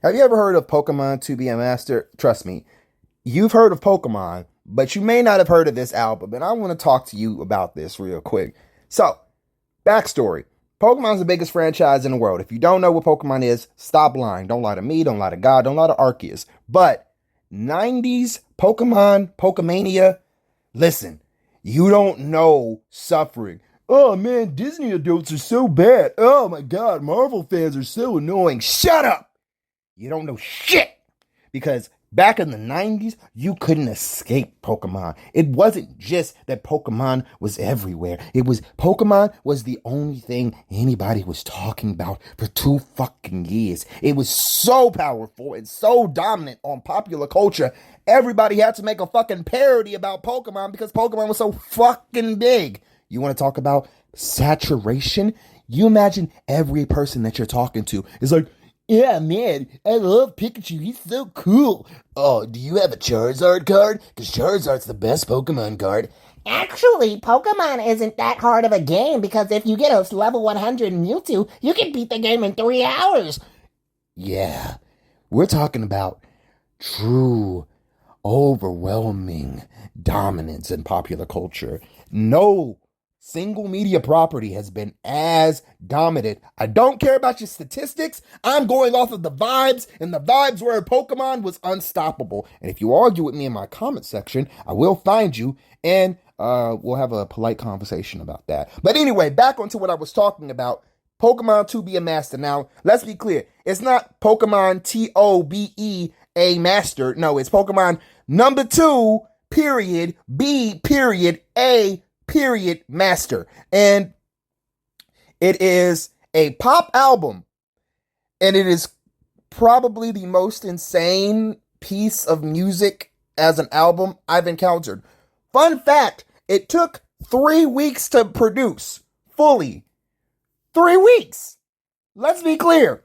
Have you ever heard of Pokemon to be a master? Trust me, you've heard of Pokemon, but you may not have heard of this album, and I want to talk to you about this real quick. So, backstory. Pokemon's the biggest franchise in the world. If you don't know what Pokemon is, stop lying. Don't lie to me, don't lie to God, don't lie to Arceus. But 90s Pokemon, Pokemania, listen, you don't know suffering. Oh man, Disney adults are so bad. Oh my God, Marvel fans are so annoying. Shut up! You don't know shit! Because back in the 90s, you couldn't escape Pokemon. It wasn't just that Pokemon was everywhere. Pokemon was the only thing anybody was talking about for 2 fucking years. It was so powerful and so dominant on popular culture. Everybody had to make a fucking parody about Pokemon because Pokemon was so fucking big. You want to talk about saturation? You imagine every person that you're talking to is like, yeah, man, I love Pikachu. He's so cool. Oh, do you have a Charizard card? Because Charizard's the best Pokemon card. Actually, Pokemon isn't that hard of a game because if you get a level 100 Mewtwo, you can beat the game in 3 hours. Yeah, we're talking about true, overwhelming dominance in popular culture. No single media property has been as dominant. I don't care about your statistics. I'm going off of the vibes, and the vibes were Pokemon was unstoppable. And if you argue with me in my comment section, I will find you, and we'll have a polite conversation about that. But anyway, back onto what I was talking about. Pokemon to be a master. Now, let's be clear. It's not Pokemon TOBE a master. No, it's Pokemon number 2, period, B, period, A, period, master. And it is a pop album, and it is probably the most insane piece of music as an album I've encountered. Fun fact, it took 3 weeks to produce fully. 3 weeks. Let's be clear.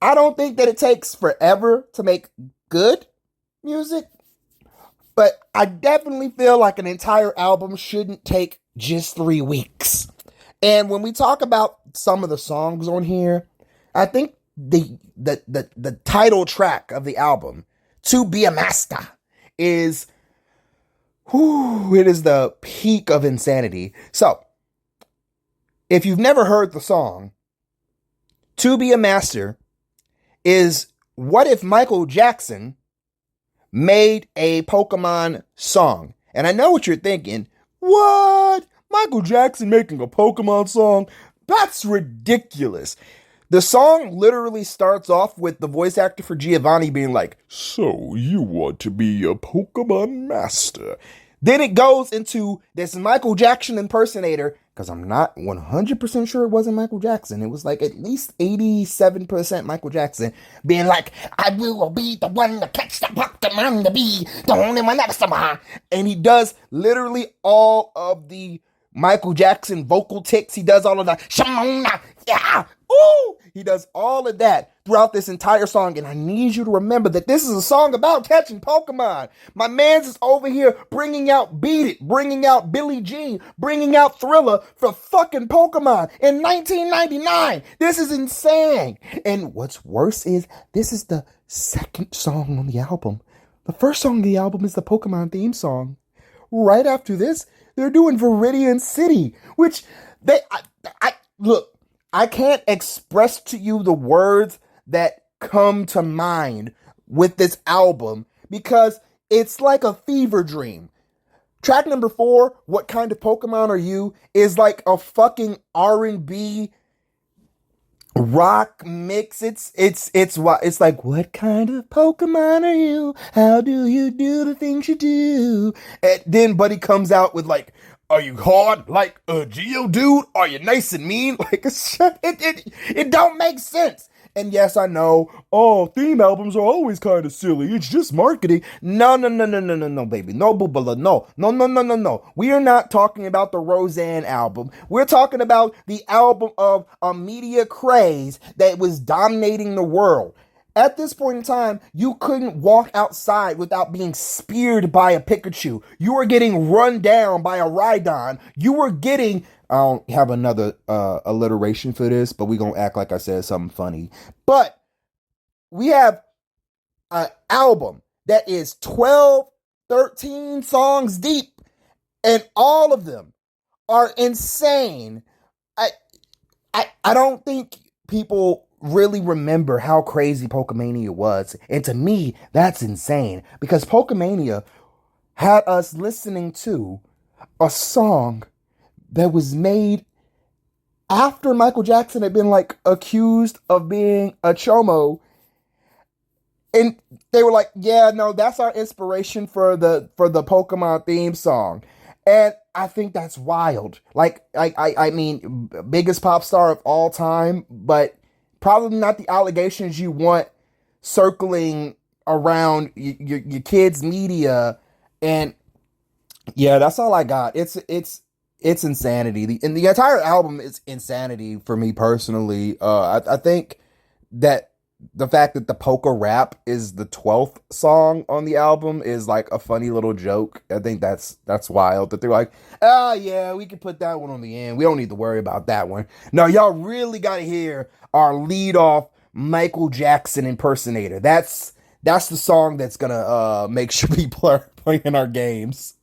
I don't think that it takes forever to make good music, but I definitely feel like an entire album shouldn't take just 3 weeks. And when we talk about some of the songs on here, I think the title track of the album, To Be a Master, is it is the peak of insanity. So, if you've never heard the song, To Be a Master is what if Michael Jackson made a Pokemon song. And I know what you're thinking. What? Michael Jackson making a Pokemon song? That's ridiculous. The song literally starts off with the voice actor for Giovanni being like, so you want to be a Pokemon master. Then it goes into this Michael Jackson impersonator, because I'm not 100% sure it wasn't Michael Jackson. It was like at least 87% Michael Jackson being like, I will be the one to catch the Pokemon to be the only one that's somehow. And he does literally all of the Michael Jackson vocal ticks. He does all of the Shamona, yeah, ooh. He does all of that throughout this entire song. And I need you to remember that this is a song about catching Pokemon. My man's is over here bringing out Beat It, bringing out Billie Jean, bringing out Thriller for fucking Pokemon in 1999. This is insane. And what's worse is this is the second song on the album. The first song on the album is the Pokemon theme song. Right after this, they're doing Viridian City, which look, I can't express to you the words that come to mind with this album because it's like a fever dream. Track number 4, What Kind of Pokemon Are You, is like a fucking R&B rock mix. It's like, what kind of Pokemon are you? How do you do the things you do? And then Buddy comes out with like, are you hard like a Geodude? Are you nice and mean? Like, it don't make sense. And yes, I know, theme albums are always kind of silly. It's just marketing. No, baby. No, boobala. No. We are not talking about the Roseanne album. We're talking about the album of a media craze that was dominating the world. At this point in time, you couldn't walk outside without being speared by a Pikachu. You were getting run down by a Rhydon. You were getting... I don't have another alliteration for this, but we're going to act like I said something funny. But we have an album that is 12, 13 songs deep, and all of them are insane. I I don't think people really remember how crazy Pokemania was. And to me, that's insane because Pokemania had us listening to a song that was made after Michael Jackson had been like accused of being a chomo, and they were like, "Yeah, no, that's our inspiration for the Pokemon theme song." And I think that's wild. Like, I mean, biggest pop star of all time, but probably not the allegations you want circling around your kids' media. And yeah, that's all I got. It's insanity. And the entire album is insanity for me personally. I think that the fact that the polka rap is the 12th song on the album is like a funny little joke. I think that's wild that they're like, oh yeah, we can put that one on the end. We don't need to worry about that one. No, y'all really got to hear our lead off Michael Jackson impersonator. That's the song that's gonna make sure people are playing our games.